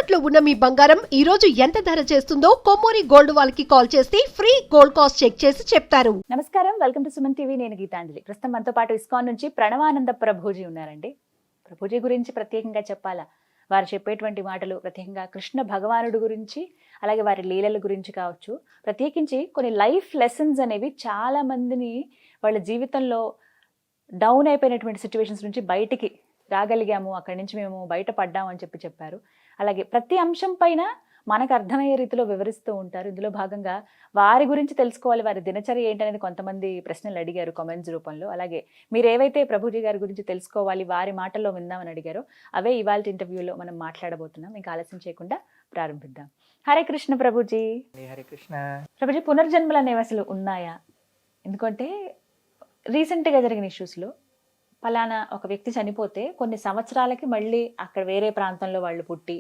తాకట్టులో ఉన్న మీ బంగారం ఈ రోజు ఎంత ధర చేస్తుందో కొమ్మూరి గోల్డ్ వాళ్ళకి కాల్ చేస్తే ఫ్రీ గోల్డ్ కాస్ట్ చెక్ చేసి చెప్తారు. నమస్కారం, వెల్కమ్ టు సుమన్ టీవీ. నేను గీతాంజలి. ప్రస్తుతం మనతో పాటు ఇస్కాన్ నుంచి ప్రణవానంద ప్రభుజీ ఉన్నారండి. ప్రభుజీ గురించి ప్రత్యేకంగా చెప్పాలా, వారు చెప్పేటువంటి మాటలు ప్రత్యేకంగా కృష్ణ భగవానుడు గురించి, అలాగే వారి లీలల గురించి కావచ్చు, ప్రత్యేకించి కొన్ని లైఫ్ లెసన్స్ అనేవి చాలా మందిని వాళ్ళ జీవితంలో డౌన్ అయిపోయినటువంటి సిచ్యువేషన్స్ నుంచి బయటికి రాగలిగాము, అక్కడి నుంచి మేము బయటపడ్డాము అని చెప్పారు. అలాగే ప్రతి అంశం పైన మనకు అర్థమయ్యే రీతిలో వివరిస్తూ ఉంటారు. ఇందులో భాగంగా వారి గురించి తెలుసుకోవాలి, వారి దినచర్య ఏంటనేది కొంతమంది ప్రశ్నలు అడిగారు కామెంట్స్ రూపంలో. అలాగే మీరు ఏవైతే ప్రభుజీ గారి గురించి తెలుసుకోవాలి, వారి మాటల్లో విందామని అడిగారో అవే ఇవాళ ఇంటర్వ్యూలో మనం మాట్లాడబోతున్నాం. ఇంకా ఆలస్యం చేయకుండా ప్రారంభిద్దాం. హరే కృష్ణ ప్రభుజీ. హరే కృష్ణ. ప్రభుజీ, పునర్జన్మలు అనేవి అసలు ఉన్నాయా? ఎందుకంటే రీసెంట్గా జరిగిన ఇష్యూస్లో పలానా ఒక వ్యక్తి చనిపోతే కొన్ని సంవత్సరాలకి మళ్ళీ అక్కడ వేరే ప్రాంతంలో వాళ్ళు పుట్టి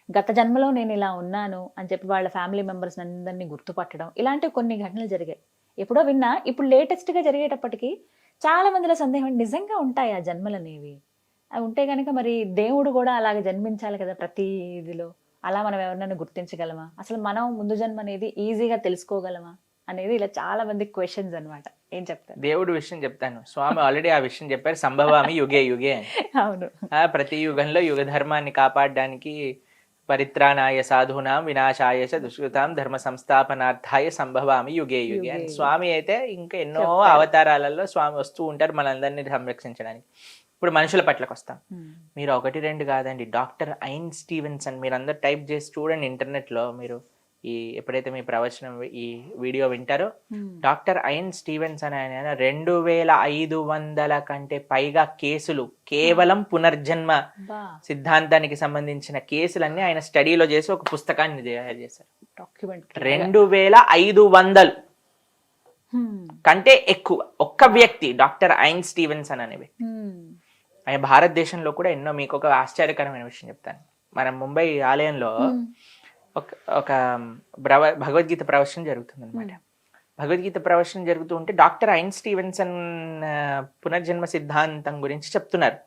గత జన్మలో నేను ఇలా ఉన్నాను అని చెప్పి వాళ్ళ ఫ్యామిలీ మెంబర్స్ అందరినీ గుర్తుపట్టడం, ఇలాంటి కొన్ని ఘటనలు జరిగాయి. ఎప్పుడో విన్నా, ఇప్పుడు లేటెస్ట్గా జరిగేటప్పటికి చాలా మందిలో సందేహం, నిజంగా ఉంటాయి ఆ జన్మలు అనేవి? అవి ఉంటే కనుక మరి దేవుడు కూడా అలాగే జన్మించాలి కదా ప్రతి ఇదిలో. అలా మనం ఎవరినైనా గుర్తించగలమా? అసలు మనం ముందు జన్మ అనేది ఈజీగా తెలుసుకోగలమా అనేది ఇలా చాలా మంది క్వశ్చన్స్ అనమాట. ఏం చెప్తారు? దేవుడు విషయం చెప్తాను. స్వామి ఆల్రెడీ ఆ విషయం చెప్పారు, సంభవామి యుగే యుగే అని. అవును, ప్రతి యుగంలో యుగ ధర్మాన్ని కాపాడడానికి పరిత్రాణాయ సాధూనాం వినాశాయ చ దుష్కృతాం ధర్మ సంస్థాపనార్థాయ సంభవామి యుగే యుగే అని. స్వామి అయితే ఇంకా ఎన్నో అవతారాలలో స్వామి వస్తూ ఉంటారు మనందరినీ సంరక్షించడానికి. ఇప్పుడు మనుషుల పట్లకు వస్తాం. మీరు 1-2 కాదండి, డాక్టర్ ఐన్ స్టీవెన్సన్, మీరు అందరు టైప్ చేసి చూడండి ఇంటర్నెట్లో. మీరు ఎప్పుడైతే మీ ప్రవచనం ఈ వీడియో వింటారో, డాక్టర్ ఐన్ స్టీవెన్సన్ ఆయన 2500 కంటే పైగా కేసులు, కేవలం పునర్జన్మ సిద్ధాంతానికి సంబంధించిన కేసులన్నీ ఆయన స్టడీలో చేసి ఒక పుస్తకాన్ని తయారు చేశారు. 2500 కంటే ఎక్కువ ఒక్క వ్యక్తి, డాక్టర్ ఐన్ స్టీవెన్సన్ అనే వ్యక్తి. ఆయన భారతదేశంలో కూడా ఎన్నో, మీకు ఒక ఆశ్చర్యకరమైన విషయం చెప్తాను. మన ముంబై ఆలయంలో ఒక భగవద్గీత ప్రవచనం జరుగుతుంది అనమాట. భగవద్గీత ప్రవచనం జరుగుతూ ఉంటే డాక్టర్ ఐన్ స్టీవెన్సన్ పునర్జన్మ సిద్ధాంతం గురించి చెప్తున్నారు.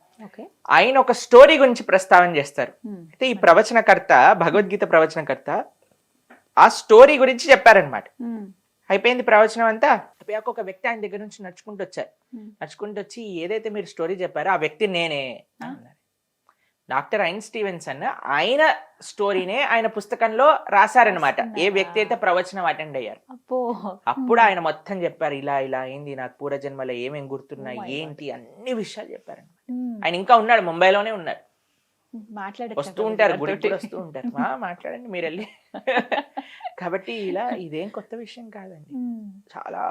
ఆయన ఒక స్టోరీ గురించి ప్రస్తావన చేస్తారు. అయితే ఈ ప్రవచనకర్త, భగవద్గీత ప్రవచనకర్త ఆ స్టోరీ గురించి చెప్పారనమాట. అయిపోయింది ప్రవచనం అంతా. అయిపోయాక ఒక వ్యక్తి ఆయన దగ్గర నుంచి నడుచుకుంటూ వచ్చారు. నడుచుకుంటూ వచ్చి, ఏదైతే మీరు స్టోరీ చెప్పారో ఆ వ్యక్తి నేనే అన్నారు. డాక్టర్ ఐన్ స్టీవెన్సన్ ఆయన స్టోరీనే ఆయన పుస్తకంలో రాశారనమాట, ఏ వ్యక్తి అయితే ప్రవచనం అటెండ్ అయ్యారు. అప్పుడు ఆయన మొత్తం చెప్పారు, ఇలా ఇలా అయింది, నాకు పూర్వజన్మలో ఏమేమి గుర్తున్నాయి ఏంటి అన్ని విషయాలు చెప్పారనమాట. ఆయన ఇంకా ఉన్నాడు, ముంబైలోనే ఉన్నాడు, వస్తూ ఉంటారు, గుడికి వస్తూ ఉంటారు. మాట్లాడండి మీరు వెళ్ళి. కాబట్టి ఇలా ఇదేం కొత్త విషయం కాదండి, చాలా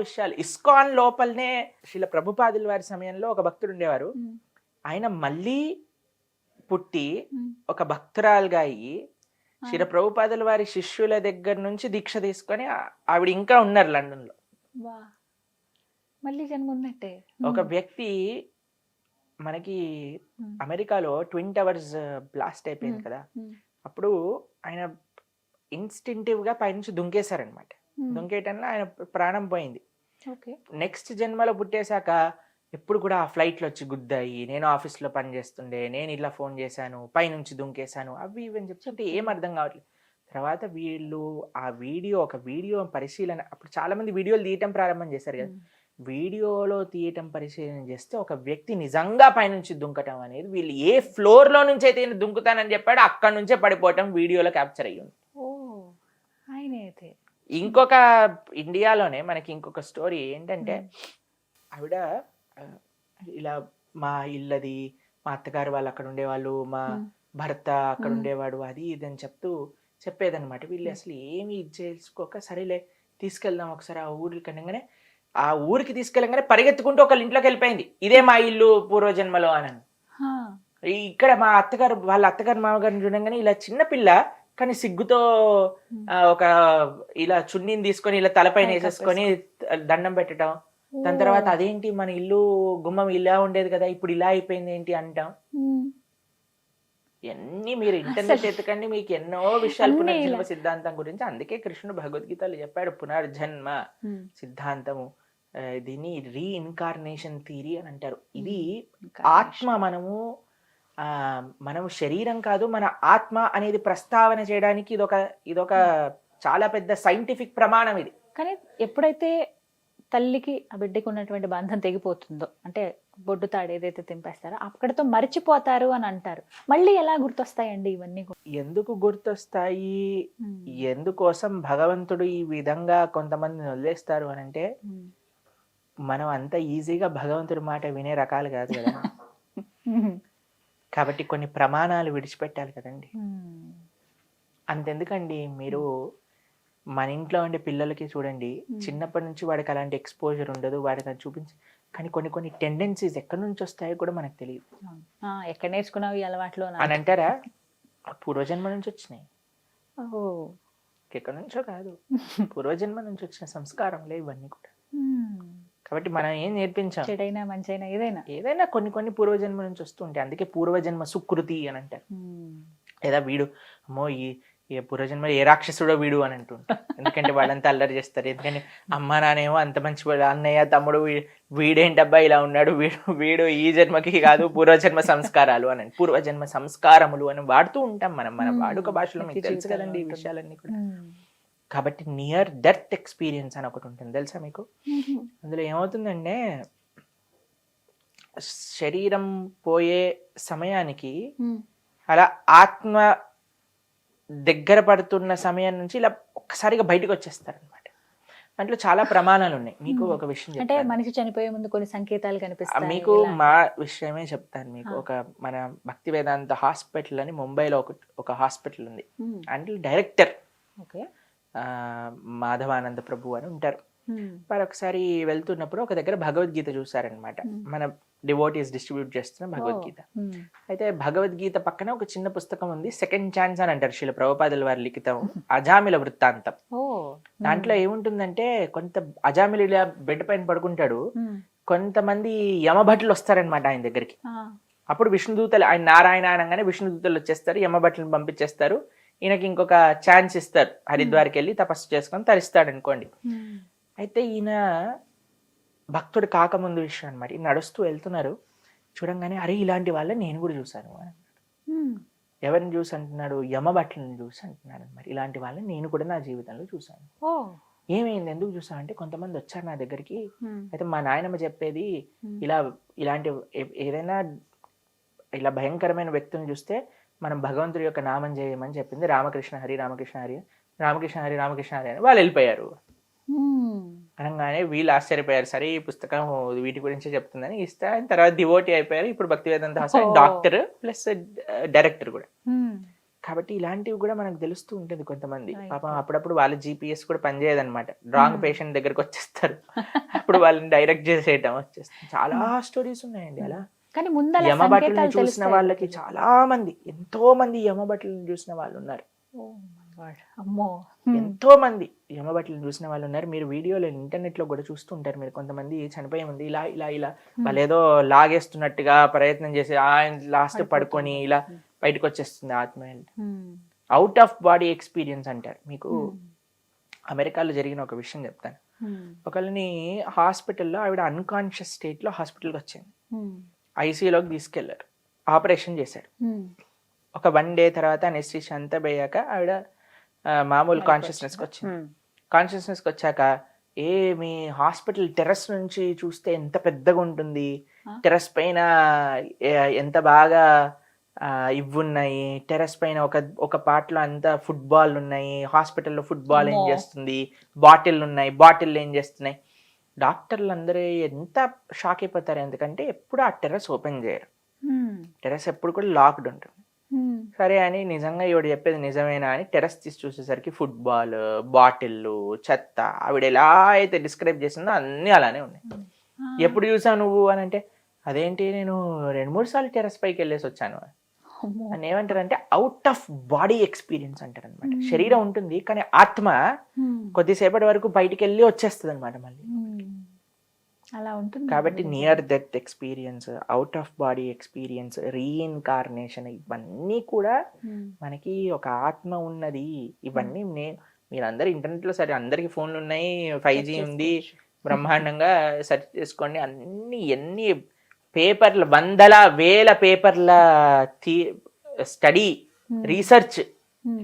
విషయాలు. ఇస్కాన్ లోపలనే శ్రీల ప్రభుపాదుల వారి సమయంలో ఒక భక్తుడు ఉండేవారు. ఆయన మళ్ళీ పుట్టి ఒక భక్తురాలుగా అయ్యి శ్రీల ప్రభుపాదుల వారి శిష్యుల దగ్గర నుంచి దీక్ష తీసుకొని ఆవిడ ఇంకా ఉన్నారు లండన్ లో. మళ్ళీ జన్మ ఉన్నట్టే. ఒక వ్యక్తి మనకి అమెరికాలో ట్విన్ టవర్స్ బ్లాస్ట్ అయిపోయింది కదా, అప్పుడు ఆయన ఇన్స్టింక్టివ్ గా పైనుంచి దుంకేశారనమాట. దుంకేయటంలో ఆయన ప్రాణం పోయింది. నెక్స్ట్ జన్మలో పుట్టేశాక ఎప్పుడు కూడా ఆ ఫ్లైట్లో వచ్చి గుద్దాయి, నేను ఆఫీస్లో పని చేస్తుండే, నేను ఇలా ఫోన్ చేశాను, పైనుంచి దుంకేశాను, అవి ఇవని చెప్తుంటే ఏం అర్థం కావట్లేదు. తర్వాత వీళ్ళు ఆ ఒక వీడియో పరిశీలన, అప్పుడు చాలా మంది వీడియోలు తీయటం ప్రారంభం చేశారు కదా, వీడియోలో తీయటం పరిశీలన చేస్తే ఒక వ్యక్తి నిజంగా పైనుంచి దుంకటం అనేది, వీళ్ళు ఏ ఫ్లోర్ లో నుంచి అయితే దుంకుతానని చెప్పాడు అక్కడ నుంచే పడిపోవటం వీడియోలో క్యాప్చర్ అయ్యింది. ఇంకొక ఇండియాలోనే మనకి ఇంకొక స్టోరీ ఏంటంటే, ఆవిడ ఇలా మా ఇల్లది, మా అత్తగారు వాళ్ళు అక్కడ ఉండేవాళ్ళు, మా భర్త అక్కడ ఉండేవాడు, అది ఇది అని చెప్పేదన్నమాట. వీళ్ళు అసలు ఏమి ఇది చేసుకోక, సరేలే తీసుకెళ్దాం ఒకసారి ఆ ఊరికి అనగానే, ఆ ఊరికి తీసుకెళ్ళగానే పరిగెత్తుకుంటూ ఒకళ్ళ ఇంట్లోకి వెళ్ళిపోయింది, ఇదే మా ఇల్లు పూర్వజన్మలో అని. ఇక్కడ మా అత్తగారు వాళ్ళ అత్తగారు మామగారిని చూడంగానే ఇలా చిన్నపిల్ల కానీ సిగ్గుతో ఒక ఇలా చున్నీని తీసుకొని ఇలా తలపైన వేసేసుకొని దండం పెట్టడం. దాని తర్వాత అదేంటి మన ఇల్లు గుమ్మం ఇలా ఉండేది కదా, ఇప్పుడు ఇలా అయిపోయింది ఏంటి అంటాం. ఇవన్నీ మీరు ఇంటర్నెట్ ఎత్తుకండి, మీకు ఎన్నో విషయాలు పునర్జన్మ సిద్ధాంతం గురించి. అందుకే కృష్ణుడు భగవద్గీతలో చెప్పాడు పునర్జన్మ సిద్ధాంతము, దీన్ని రీఇన్కార్నేషన్ థియరీ అని అంటారు. ఇది ఆత్మ మనము మనం శరీరం కాదు, మన ఆత్మ అనేది ప్రస్తావన చేయడానికి ఇదొక చాలా పెద్ద సైంటిఫిక్ ప్రమాణం ఇది. కానీ ఎప్పుడైతే తల్లికి ఆ బిడ్డకి ఉన్నటువంటి బంధం తెగిపోతుందో, అంటే బొడ్డు తాడు ఏదైతే తెంపేస్తారో అక్కడితో మర్చిపోతారు అని అంటారు. మళ్ళీ ఎలా గుర్తొస్తాయండి ఇవన్నీ కూడా? ఎందుకు గుర్తొస్తాయి, ఎందుకోసం భగవంతుడు ఈ విధంగా కొంతమందిని వదిలేస్తారు అని అంటే, మనం అంత ఈజీగా భగవంతుడి మాట వినే రకాలు కాదు కదా. కాబట్టి కొన్ని ప్రమాణాలు విడిచిపెట్టాలి కదండి. అంతెందుకండి, మీరు మన ఇంట్లో ఉండే పిల్లలకి చూడండి, చిన్నప్పటి నుంచి వాడికి అలాంటి ఎక్స్పోజర్ ఉండదు, వాడికి అది చూపించి, కానీ కొన్ని టెండెన్సీస్ ఎక్కడి నుంచి వస్తాయో కూడా మనకు తెలియదు. ఎక్కడ నేర్చుకున్నావు ఈ అలవాట్లు అని అంటారా? పూర్వజన్మ నుంచి వచ్చినాయి, ఎక్కడి నుంచో కాదు, పూర్వజన్మ నుంచి వచ్చిన సంస్కారంలే ఇవన్నీ కూడా. కాబట్టి మనం ఏం నేర్పించాం, చెడైనా మంచైనా ఏదైనా కొన్ని పూర్వజన్మ నుంచి వస్తూ ఉంటాయి. అందుకే పూర్వజన్మ సుకృతి అని అంటారు. లేదా వీడు అమ్మో ఈ పూర్వజన్మ ఏ రాక్షసుడో వీడు అని అంటుంటారు. ఎందుకంటే వాళ్ళంతా అల్లరి చేస్తారు. ఎందుకంటే అమ్మ నానేమో అంత మంచి వాడు, అన్నయ్య తమ్ముడు వీడేంటబ్బా ఇలా ఉన్నాడు, వీడు ఈ జన్మకి కాదు, పూర్వజన్మ సంస్కారాలు అని, పూర్వజన్మ సంస్కారములు అని వాడుతూ ఉంటాం మనం. మన వాడుక భాషలో మీకు తెలుసు కదండి ఈ విషయాలన్నీ కూడా. కాబట్టి నియర్ డెత్ ఎక్స్పీరియన్స్ అని ఒకటి ఉంటుంది, తెలుసా మీకు? అందులో ఏమవుతుందంటే, శరీరం పోయే సమయానికి అలా ఆత్మ దగ్గర పడుతున్న సమయం నుంచి ఇలా ఒక్కసారిగా బయటకు వచ్చేస్తారు అనమాట. దాంట్లో చాలా ప్రమాణాలు ఉన్నాయి. మీకు ఒక విషయం అంటే మనిషి చనిపోయే ముందు కొన్ని సంకేతాలు కనిపిస్తాయి. మీకు మా విషయమే చెప్తాను మీకు. ఒక మన భక్తి వేదాంత హాస్పిటల్ అని ముంబైలో ఒక హాస్పిటల్ ఉంది. అంటే డైరెక్టర్ మాధవానంద ప్రభు అని ఉంటారు. వారు ఒకసారి వెళ్తున్నప్పుడు ఒక దగ్గర భగవద్గీత చూసారనమాట. మన డివోటీస్ డిస్ట్రిబ్యూట్ చేస్తున్న భగవద్గీత. అయితే భగవద్గీత పక్కన ఒక చిన్న పుస్తకం ఉంది, సెకండ్ ఛాన్స్ అని అంటారు శ్రీల ప్రభుపాదుల వారి లిఖితం అజామిల వృత్తాంతం. దాంట్లో ఏముంటుందంటే, కొంత అజామిల ఇలా బెడ్ పైన పడుకుంటాడు, కొంతమంది యమభట్లు వస్తారనమాట ఆయన దగ్గరికి. అప్పుడు విష్ణుదూతలు, ఆయన నారాయణ అనగానే విష్ణుదూతలు వచ్చేస్తారు, యమభట్లను పంపించేస్తారు. ఈయనకి ఇంకొక ఛాన్స్ ఇస్తారు, హరిద్వార్కి వెళ్ళి తపస్సు చేసుకొని తరిస్తాడు అనుకోండి. అయితే ఈయన భక్తుడు కాకముందు విషయం అనమాట. ఈయన నడుస్తూ వెళ్తున్నారు, చూడంగానే అరే ఇలాంటి వాళ్ళని నేను కూడా చూశాను అని. ఎవరిని చూసి అంటున్నాడు? యమభట్లను చూసి అంటున్నాడు అనమాట. ఇలాంటి వాళ్ళని నేను కూడా నా జీవితంలో చూశాను. ఏమైంది, ఎందుకు చూసా అంటే, కొంతమంది వచ్చారు నా దగ్గరికి. అయితే మా నాయనమ్మ చెప్పేది, ఇలాంటి ఏదైనా ఇలా భయంకరమైన వ్యక్తులను చూస్తే మనం భగవంతుడి యొక్క నామం చేయమని చెప్పింది. రామకృష్ణ హరి రామకృష్ణ హరి రామకృష్ణ హరి రామకృష్ణ హరి అని వాళ్ళు వెళ్ళిపోయారు. అనగానే వీళ్ళు ఆశ్చర్యపోయారు, సరే ఈ పుస్తకం వీటి గురించి చెప్తుందని ఇస్తే, ఆయన తర్వాత డివోటీ అయిపోయారు. ఇప్పుడు భక్తి వేదాంత హాస్పిటల్ డాక్టర్ ప్లస్ డైరెక్టర్ కూడా. కాబట్టి ఇలాంటివి కూడా మనకు తెలుస్తూ ఉంటుంది. కొంతమంది పాపం అప్పుడప్పుడు వాళ్ళ GPS కూడా పనిచేయదనమాట, రాంగ్ పేషెంట్ దగ్గరకు వచ్చేస్తారు, అప్పుడు వాళ్ళని డైరెక్ట్ చేసేయటం వచ్చేస్తుంది. చాలా స్టోరీస్ ఉన్నాయండి అలా. యమభట్లను చూసిన వాళ్ళకి చాలా మంది, ఎంతో మంది యమభట్లను చూసిన వాళ్ళు ఉన్నారు. ఎంతో మంది యమభట్లను చూసిన వాళ్ళు ఉన్నారు. మీరు వీడియోలో ఇంటర్నెట్ లో కూడా చూస్తుంటారు. మీరు కొంతమంది చనిపోయే ముందు ఇలా ఇలా ఇలా వాళ్ళు ఏదో లాగేస్తున్నట్టుగా ప్రయత్నం చేసి ఆయన లాస్ట్ పడుకొని ఇలా బయటకు వచ్చేస్తుంది ఆత్మ. అవుట్ ఆఫ్ బాడీ ఎక్స్పీరియన్స్ అంటారు. మీకు అమెరికాలో జరిగిన ఒక విషయం చెప్తాను. ఒకళ్ళని హాస్పిటల్లో, ఆవిడ అన్కాన్షియస్ స్టేట్ లో హాస్పిటల్కి వచ్చింది. ఐసీయూలోకి తీసుకెళ్లారు, ఆపరేషన్ చేశారు. ఒక 1 day తర్వాత అనెస్థీషియా అంతా పోయాక ఆవిడ మామూలు కాన్షియస్నెస్కి వచ్చింది. కాన్షియస్నెస్కి వచ్చాక, మీ హాస్పిటల్ టెర్రస్ నుంచి చూస్తే ఎంత పెద్దగా ఉంటుంది, టెర్రస్ పైన ఎంత బాగా ఇవ్వున్నాయి, టెర్రస్ పైన ఒక పార్ట్లో అంతా ఫుట్బాల్ ఉన్నాయి, హాస్పిటల్లో ఫుట్బాల్ ఏం చేస్తుంది, బాటిల్ ఉన్నాయి, బాటిల్ ఏం చేస్తున్నాయి. డాక్టర్లు అందరూ ఎంత షాక్ అయిపోతారు, ఎందుకంటే ఎప్పుడు ఆ టెర్రస్ ఓపెన్ చేయరు, టెర్రస్ ఎప్పుడు కూడా లాక్డ్ ఉంటుంది. సరే అని నిజంగా ఈవిడ చెప్పేది నిజమేనా అని టెర్రస్ తీసి చూసేసరికి ఫుట్బాల్, బాటిల్లు, చెత్త, ఆవిడ ఎలా అయితే డిస్క్రైబ్ చేసిందో అన్నీ అలానే ఉన్నాయి. ఎప్పుడు చూసావు నువ్వు అని అంటే, అదేంటి నేను 2-3 సార్లు టెర్రస్ పైకి వెళ్ళేసి వచ్చాను అని. ఏమంటారంటే అవుట్ ఆఫ్ బాడీ ఎక్స్పీరియన్స్ అంటారు అనమాట. శరీరం ఉంటుంది కానీ ఆత్మ కొద్దిసేపటి వరకు బయటికి వెళ్ళి వచ్చేస్తుంది అనమాట మళ్ళీ. అలా ఉంటుంది. కాబట్టి near death experience, out of body experience, reincarnation, ఇవన్నీ కూడా మనకి ఒక ఆత్మ ఉన్నది. ఇవన్నీ మీరందరూ ఇంటర్నెట్ లో, సరే అందరికి ఫోన్లు ఉన్నాయి, 5G ఉంది, బ్రహ్మాండంగా సెర్చ్ చేసుకోండి. ఎన్ని పేపర్ల వందల వేల పేపర్ల స్టడీ రీసెర్చ్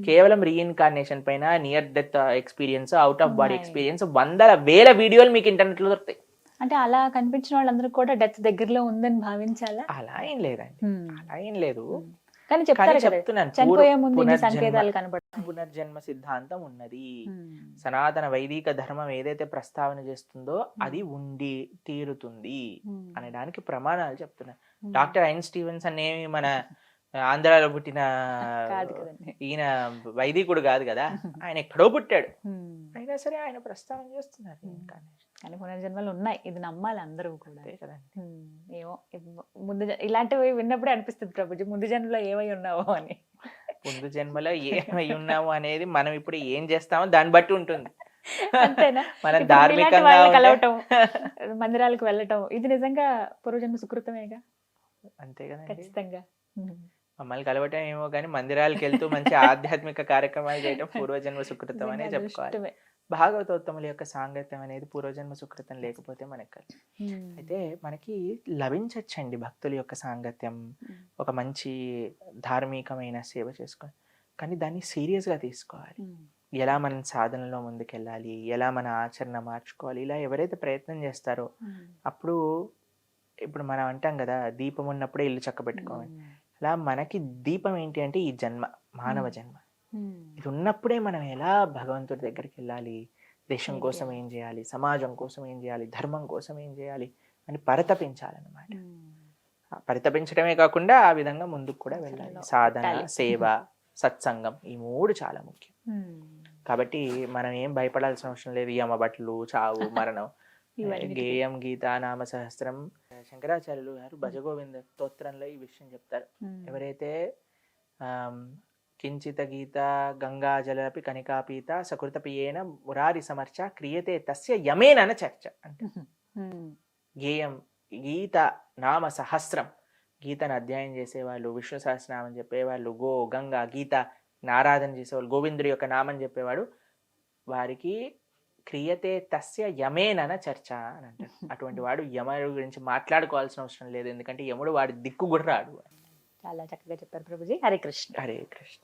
కేవలం రీఇన్కార్నేషన్ పైన, near death experience, out of body experience, వందల వేల వీడియోలు మీకు ఇంటర్నెట్ లో దొరుకుతాయి. అంటే అలా కనిపించిన వాళ్ళందరూ కూడా డెత్ దగ్గరలో ఉందని భావించాలా? అలా ఏం లేదండి, అలా ఏం లేదు. కానీ చెప్తారు కదా, చెప్తున్నాను, చనిపోయే ముందు ఇన్ని సంకేతాలు కనబడతాయి. పునర్జన్మ సిద్ధాంతం ఉన్నది. సనాతన వైదిక ధర్మం ఏదైతే ప్రస్తావన చేస్తుందో అది ఉండి తీరుతుంది అనడానికి ప్రమాణాలు చెప్తున్నాను. డాక్టర్ ఐన్ స్టీవెన్స్ అనేవి మన ఆంధ్రాలో పుట్టిన ఈయన వైదికుడు కాదు కదా, ఆయన ఎక్కడో పుట్టాడు, అయినా సరే ఆయన ప్రస్తావన చేస్తున్నారు. కానీ పునర్జన్మలు ఉన్నాయి, ఇది నమ్మాలి అందరూ కూడా కదండి. ఏమో ముందు ఇలాంటివి విన్నప్పుడే అనిపిస్తుంది ప్రభుజీ, ముందు జన్మలో ఏమై ఉన్నావో అని. ముందు జన్మలో ఏమై ఉన్నాము అనేది మనం ఇప్పుడు ఏం చేస్తామో దాన్ని బట్టి ఉంటుంది. అంతేనా? మనం ధార్మికంగా కలవటం, మందిరాలకు వెళ్ళటం, ఇది నిజంగా పూర్వజన్మ సుకృతమేగా. అంతే కదా, ఖచ్చితంగా. మమ్మల్ని కలవటం ఏమో కానీ మందిరాలకు వెళ్తూ మంచి ఆధ్యాత్మిక కార్యక్రమాలు చేయటం పూర్వజన్మ సుకృతం అనే చెప్పుకోవాలి. భాగవతోత్తముల యొక్క సాంగత్యం అనేది పూర్వజన్మ సుకృతం లేకపోతే మనకు. అయితే మనకి లభించచ్చండి భక్తుల యొక్క సాంగత్యం, ఒక మంచి ధార్మికమైన సేవ చేసుకొని, కానీ దాన్ని సీరియస్గా తీసుకోవాలి. ఎలా మనం సాధనలో ముందుకెళ్ళాలి, ఎలా మన ఆచరణ మార్చుకోవాలి, ఇలా ఎవరైతే ప్రయత్నం చేస్తారో అప్పుడు, ఇప్పుడు మనం అంటాం కదా దీపం ఉన్నప్పుడే ఇల్లు చక్కబెట్టుకోవాలి, అలా మనకి దీపం ఏంటి అంటే ఈ జన్మ, మానవ జన్మ. ఇది ఉన్నప్పుడే మనం ఎలా భగవంతుడి దగ్గరికి వెళ్ళాలి, దేశం కోసం ఏం చేయాలి, సమాజం కోసం ఏం చేయాలి, ధర్మం కోసం ఏం చేయాలి అని పరితపించాలన్నమాట. పరితపించడమే కాకుండా ఆ విధంగా ముందుకు కూడా వెళ్ళాలి. సాధన, సేవ, సత్సంగం, ఈ మూడు చాలా ముఖ్యం. కాబట్టి మనం ఏం భయపడాల్సిన అవసరం లేదు. యమబట్లు, చావు, మరణం. గేయం గీతా నామ సహస్రం. శంకరాచార్యులు గారు భజగోవింద స్తోత్రంలో ఈ విషయం చెప్తారు. ఎవరైతే కించిత గీత గంగాజలపి కనికాపీత సకృతపియేన మురారి సమర్చ క్రియతే తస్య యమేనన చర్చ అంటే, గేయం గీత నామ సహస్రం, గీతను అధ్యాయం చేసేవాళ్ళు, విష్ణు సహస్రనామం చెప్పేవాళ్ళు, గో గంగా గీత ఆరాధన చేసేవాళ్ళు, గోవిందుడి యొక్క నామం చెప్పేవాడు, వారికి క్రియతే తస్య యమేనన చర్చ అని అంటారు. అటువంటి వాడు యముడు గురించి మాట్లాడుకోవాల్సిన అవసరం లేదు, ఎందుకంటే యముడు వాడి దిక్కు కూడా రాడు. చాలా చక్కగా చెప్పారు ప్రభుజీ. హరే కృష్ణ. హరే కృష్ణ.